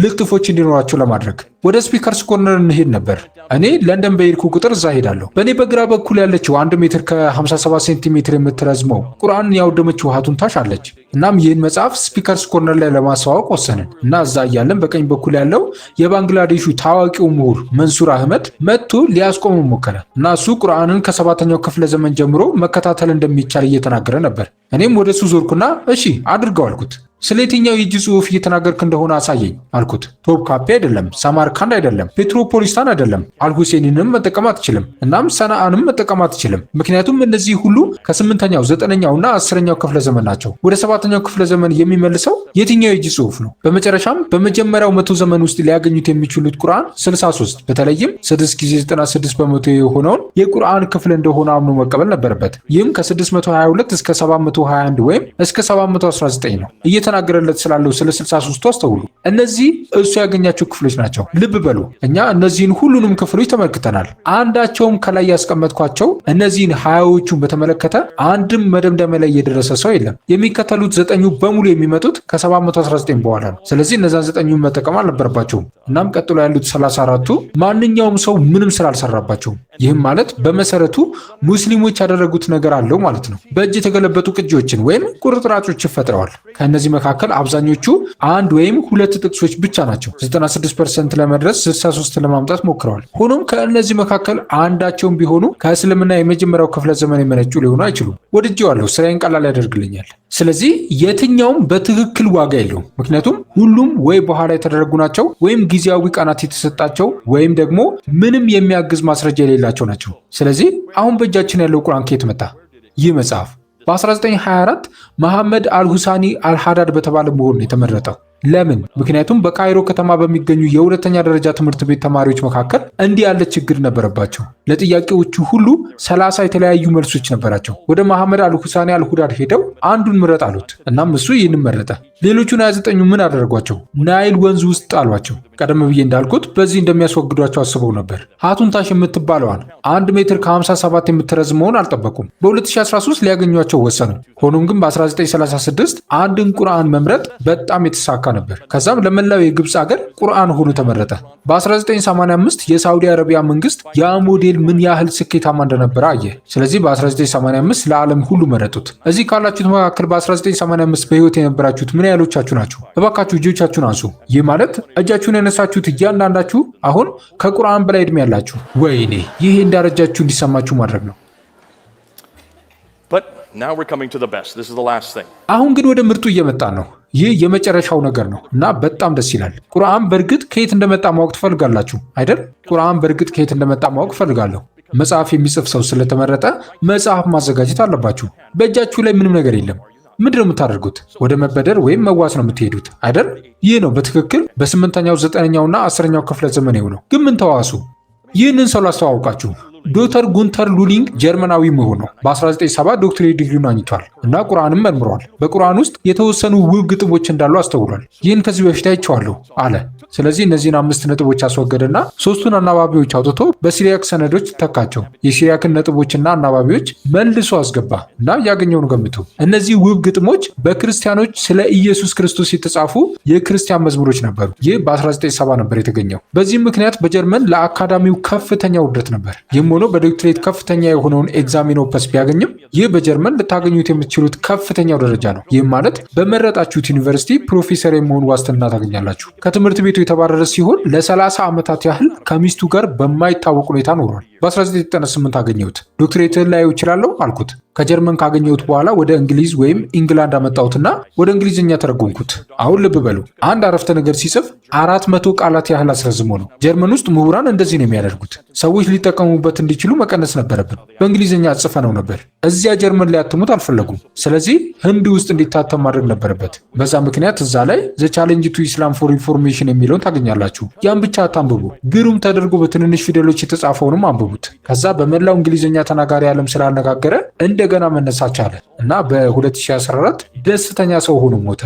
ልጥፎች እንዲኖራቸው ለማድረግ ወደ ስፒከርስ ኮርነር እንሄድ ነበር። እኔ ለንደን በሄድኩ ቁጥር እዛ ሄዳለሁ። በእኔ በግራ በኩል ያለችው 1 ሜትር ከ57 ሴንቲሜትር የምትረዝመው ቁርአንን ያወደመችው ሀቱንታሽ አለች። እናም ይህን መጽሐፍ ስፒከርስ ኮርነር ላይ ለማስተዋወቅ ወሰንን እና እዛ እያለን በቀኝ በኩል ያለው የባንግላዴሹ ታዋቂው ምሁር መንሱር አህመድ መጥቶ ሊያስቆም ሞከረ እና እሱ ቁርአንን ከ7ኛው ክፍለ ዘመን ጀምሮ መከታተል እንደሚቻል እየተናገረ ነበር። እኔም ወደ እሱ ዞርኩና እሺ አድርገው አልኩት። ስለ የትኛው የእጅ ጽሑፍ እየተናገርክ እንደሆነ አሳየኝ አልኩት። ቶፕካፒ አይደለም፣ ሳማርካንድ አይደለም፣ ፔትሮፖሊስታን አይደለም፣ አልሁሴኒንም መጠቀም አትችልም፣ እናም ሰናአንም መጠቀም አትችልም። ምክንያቱም እነዚህ ሁሉ ከ8ኛው 9ኛውና 10ኛው ክፍለ ዘመን ናቸው። ወደ 7ኛው ክፍለ ዘመን የሚመልሰው የትኛው የእጅ ጽሑፍ ነው? በመጨረሻም በመጀመሪያው 100 ዘመን ውስጥ ሊያገኙት የሚችሉት ቁርአን 63 በተለይም 6 ጊዜ 96 በመቶ የሆነውን የቁርአን ክፍል እንደሆነ አምኖ መቀበል ነበረበት። ይህም ከ622 እስከ 721 ወይም እስከ 719 ነው። እየተናገረለት ስላለው ስለ 63 አስተውሉ። እነዚህ እሱ ያገኛቸው ክፍሎች ናቸው። ልብ በሉ፣ እኛ እነዚህን ሁሉንም ክፍሎች ተመልክተናል። አንዳቸውም ከላይ ያስቀመጥኳቸው እነዚህን 20ዎቹን በተመለከተ አንድም መደምደሚያ ላይ የደረሰ ሰው የለም። የሚከተሉት 9ኙ በሙሉ የሚመጡት ከ719 በኋላ ነው። ስለዚህ እነዛን 9ኙን መጠቀም አልነበረባቸውም። እናም ቀጥሎ ያሉት 34ቱ ማንኛውም ሰው ምንም ስላልሰራባቸውም። ይህም ማለት በመሰረቱ ሙስሊሞች ያደረጉት ነገር አለው ማለት ነው። በእጅ የተገለበጡ ቅጂዎችን ወይም ቁርጥራጮች ፈጥረዋል። ከእነዚህ መካከል አብዛኞቹ አንድ ወይም ሁለት ጥቅሶች ብቻ ናቸው። 96% ለመድረስ 63 ለማምጣት ሞክረዋል። ሆኖም ከእነዚህ መካከል አንዳቸውም ቢሆኑ ከእስልምና የመጀመሪያው ክፍለ ዘመን የመነጩ ሊሆኑ አይችሉም። ወድጄዋለሁ፣ ስራዬን ቀላል ያደርግልኛል። ስለዚህ የትኛውም በትክክል ዋጋ የለውም። ምክንያቱም ሁሉም ወይ በኋላ የተደረጉ ናቸው ወይም ጊዜያዊ ቀናት የተሰጣቸው ወይም ደግሞ ምንም የሚያግዝ ማስረጃ የሌላቸው ናቸው። ስለዚህ አሁን በእጃችን ያለው ቁርአን ከየት መጣ? ይህ መጽሐፍ በ1924 መሐመድ አልሁሳኒ አልሃዳድ በተባለ ምሁር ነው የተመረጠው። ለምን? ምክንያቱም በካይሮ ከተማ በሚገኙ የሁለተኛ ደረጃ ትምህርት ቤት ተማሪዎች መካከል እንዲህ ያለ ችግር ነበረባቸው። ለጥያቄዎቹ ሁሉ 30 የተለያዩ መልሶች ነበራቸው። ወደ መሐመድ አልሁሳኒ አልሁዳድ ሄደው አንዱን ምረጥ አሉት። እናም እሱ ይህንን መረጠ። ሌሎቹን 29ኙ ምን አደረጓቸው? ናይል ወንዝ ውስጥ ጣሏቸው። ቀደም ብዬ እንዳልኩት በዚህ እንደሚያስወግዷቸው አስበው ነበር። ሀቱንታሽ የምትባለዋን 1 ሜትር ከ57 የምትረዝመውን አልጠበቁም። በ2013 ሊያገኟቸው ወሰኑ። ሆኖም ግን በ1936 አንድን ቁርአን መምረጥ በጣም የተሳካ ነበር። ከዛም ለመላው የግብፅ ሀገር ቁርአን ሆኖ ተመረጠ። በ1985 የሳውዲ አረቢያ መንግስት ያ ሞዴል ምን ያህል ስኬታማ እንደነበረ አየ። ስለዚህ በ1985 ለዓለም ሁሉ መረጡት። እዚህ ካላችሁት መካከል በ1985 በህይወት የነበራችሁት ምን ያህሎቻችሁ ናችሁ? እባካችሁ እጆቻችሁን አንሱ። ይህ ማለት እጃችሁን ያነሳችሁት እያንዳንዳችሁ አሁን ከቁርአን በላይ ዕድሜ ያላችሁ። ወይኔ ይህ እንዳረጃችሁ እንዲሰማችሁ ማድረግ ነው። Now we're coming to the best. This is the last thing. አሁን ግን ወደ ምርጡ እየመጣ ነው። ይህ የመጨረሻው ነገር ነው እና በጣም ደስ ይላል። ቁርአን በእርግጥ ከየት እንደመጣ ማወቅ ትፈልጋላችሁ አይደል? ቁርአን በእርግጥ ከየት እንደመጣ ማወቅ ፈልጋለሁ። መጽሐፍ የሚጽፍ ሰው ስለተመረጠ መጽሐፍ ማዘጋጀት አለባችሁ። በእጃችሁ ላይ ምንም ነገር የለም። ምንድን ነው የምታደርጉት? ወደ መበደር ወይም መዋስ ነው የምትሄዱት አይደል? ይህ ነው በትክክል በ8ኛው 9ኛውና 10ኛው ክፍለ ዘመን ነው። ግን ምን ተዋሱ? ይህንን ሰው ላስተዋውቃችሁ። ዶክተር ጉንተር ሉሊንግ ጀርመናዊ ምሁር ነው። በ1970 ዶክትሬት ዲግሪውን አግኝቷል እና ቁርአንም መርምሯል። በቁርአን ውስጥ የተወሰኑ ውብ ግጥሞች እንዳሉ አስተውሏል። ይህን ከዚህ በፊት አይቼዋለሁ አለ። ስለዚህ እነዚህን 5 ነጥቦች አስወገደና 3ቱን አናባቢዎች አውጥቶ በሲሪያክ ሰነዶች ተካቸው። የሲሪያክን ነጥቦችና አናባቢዎች መልሶ አስገባ እና ያገኘውን ገምቱ። እነዚህ ውብ ግጥሞች በክርስቲያኖች ስለ ኢየሱስ ክርስቶስ የተጻፉ የክርስቲያን መዝሙሮች ነበሩ። ይህ በ1970 ነበር የተገኘው። በዚህም ምክንያት በጀርመን ለአካዳሚው ከፍተኛ ውርደት ነበር። ይህም ሆኖ በዶክትሬት ከፍተኛ የሆነውን ኤግዛሚን ኦፐስ ቢያገኝም ይህ በጀርመን ልታገኙት የምትችሉት ከፍተኛው ደረጃ ነው። ይህም ማለት በመረጣችሁት ዩኒቨርሲቲ ፕሮፌሰር የመሆን ዋስትና ታገኛላችሁ። ከትምህርት ቤቱ የተባረረ ሲሆን ለ30 ዓመታት ያህል ከሚስቱ ጋር በማይታወቅ ሁኔታ ኖሯል። በ1998 አገኘሁት። ዶክትሬትን ላየው እችላለሁ አልኩት። ከጀርመን ካገኘሁት በኋላ ወደ እንግሊዝ ወይም ኢንግላንድ አመጣሁትና ወደ እንግሊዝኛ ተረጎምኩት። አሁን ልብ በሉ፣ አንድ አረፍተ ነገር ሲጽፍ 400 ቃላት ያህል አስረዝሞ ነው። ጀርመን ውስጥ ምሁራን እንደዚህ ነው የሚያደርጉት። ሰዎች ሊጠቀሙበት እንዲችሉ መቀነስ ነበረብን። በእንግሊዝኛ ጽፈነው ነበር። እዚያ ጀርመን ሊያትሙት አልፈለጉም። ስለዚህ ህንድ ውስጥ እንዲታተም ማድረግ ነበረበት። በዛ ምክንያት እዛ ላይ ዘ ቻሌንጅ ቱ ኢስላም ፎር ኢንፎርሜሽን የሚለውን ታገኛላችሁ። ያን ብቻ አታንብቡ፣ ግሩም ተደርጎ በትንንሽ ፊደሎች የተጻፈውንም አንብቡት። ከዛ በመላው እንግሊዝኛ ተናጋሪ ዓለም ስላነጋገረ እንደገና መነሳት ቻለ እና በ2014 ደስተኛ ሰው ሆኖ ሞተ።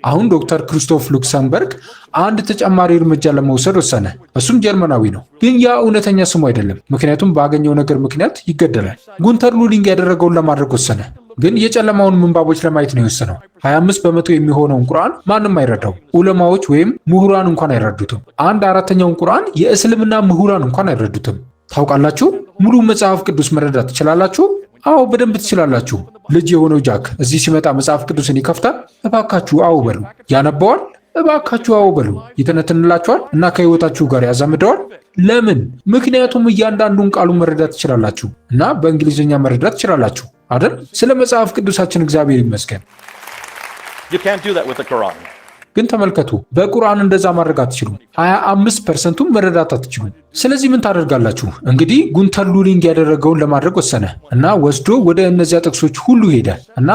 አሁን ዶክተር ክሪስቶፍ ሉክሰምበርግ አንድ ተጨማሪ እርምጃ ለመውሰድ ወሰነ። እሱም ጀርመናዊ ነው፣ ግን ያ እውነተኛ ስሙ አይደለም፣ ምክንያቱም ባገኘው ነገር ምክንያት ይገደላል። ጉንተር ሉሊንግ ያደረገውን ለማድረግ ወሰነ፣ ግን የጨለማውን ምንባቦች ለማየት ነው የወሰነው። 25 በመቶ የሚሆነውን ቁርአን ማንም አይረዳው፣ ዑለማዎች ወይም ምሁራን እንኳን አይረዱትም። 1/4ኛውን ቁርአን የእስልምና ምሁራን እንኳን አይረዱትም። ታውቃላችሁ? ሙሉ መጽሐፍ ቅዱስ መረዳት ትችላላችሁ? አዎ በደንብ ትችላላችሁ። ልጅ የሆነው ጃክ እዚህ ሲመጣ መጽሐፍ ቅዱስን ይከፍታል። እባካችሁ አዎ በሉ። ያነባዋል። እባካችሁ አዎ በሉ። ይተነትንላችኋል እና ከህይወታችሁ ጋር ያዛምደዋል። ለምን? ምክንያቱም እያንዳንዱን ቃሉን መረዳት ትችላላችሁ እና በእንግሊዝኛ መረዳት ትችላላችሁ አይደል? ስለ መጽሐፍ ቅዱሳችን እግዚአብሔር ይመስገን። You can't do that with the Quran. ግን ተመልከቱ፣ በቁርአን እንደዛ ማድረግ አትችሉም። 25%ቱን መረዳት አትችሉም። ስለዚህ ምን ታደርጋላችሁ? እንግዲህ ጉንተር ሉሊንግ ያደረገውን ለማድረግ ወሰነ እና ወስዶ ወደ እነዚያ ጥቅሶች ሁሉ ሄደ እና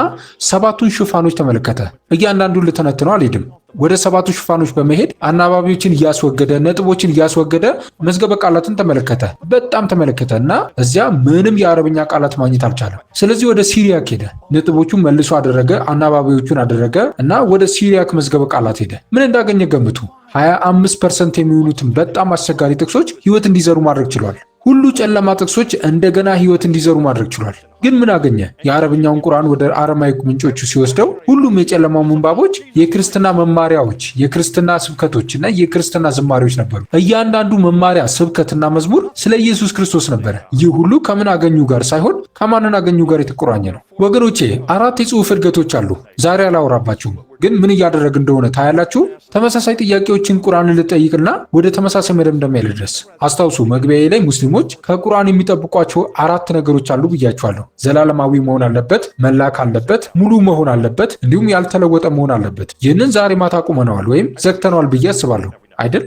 7ቱን ሽፋኖች ተመለከተ። እያንዳንዱን ልተነትነው አልሄድም። ወደ 7ቱ ሽፋኖች በመሄድ አናባቢዎችን እያስወገደ፣ ነጥቦችን እያስወገደ መዝገበ ቃላትን ተመለከተ። በጣም ተመለከተ እና እዚያ ምንም የአረብኛ ቃላት ማግኘት አልቻለም። ስለዚህ ወደ ሲሪያክ ሄደ። ነጥቦቹን መልሶ አደረገ፣ አናባቢዎቹን አደረገ እና ወደ ሲሪያክ መዝገበ ቃላት ሄደ። ምን እንዳገኘ ገምቱ። 25% የሚሆኑትን በጣም አስቸጋሪ ጥቅሶች ህይወት እንዲዘሩ ማድረግ ችሏል። ሁሉ ጨለማ ጥቅሶች እንደገና ህይወት እንዲዘሩ ማድረግ ችሏል። ግን ምን አገኘ? የአረብኛውን ቁርአን ወደ አረማይክ ምንጮቹ ሲወስደው ሁሉም የጨለማው ምንባቦች የክርስትና መማሪያዎች፣ የክርስትና ስብከቶች እና የክርስትና ዝማሬዎች ነበሩ። እያንዳንዱ መማሪያ፣ ስብከትና መዝሙር ስለ ኢየሱስ ክርስቶስ ነበረ። ይህ ሁሉ ከምን አገኙ ጋር ሳይሆን ከማንን አገኙ ጋር የተቆራኘ ነው። ወገኖቼ 4 የጽሑፍ እድገቶች አሉ። ዛሬ አላወራባችሁም፣ ግን ምን እያደረግ እንደሆነ ታያላችሁ። ተመሳሳይ ጥያቄዎችን ቁርአንን ልጠይቅና ወደ ተመሳሳይ መደምደሚያ ልድረስ። አስታውሱ፣ መግቢያዬ ላይ ሙስሊሞች ከቁርአን የሚጠብቋቸው 4 ነገሮች አሉ ብያችኋለሁ። ዘላለማዊ መሆን አለበት፣ መላክ አለበት፣ ሙሉ መሆን አለበት፣ እንዲሁም ያልተለወጠ መሆን አለበት። ይህንን ዛሬ ማታ ቁመነዋል ወይም ዘግተነዋል ብዬ አስባለሁ አይደል?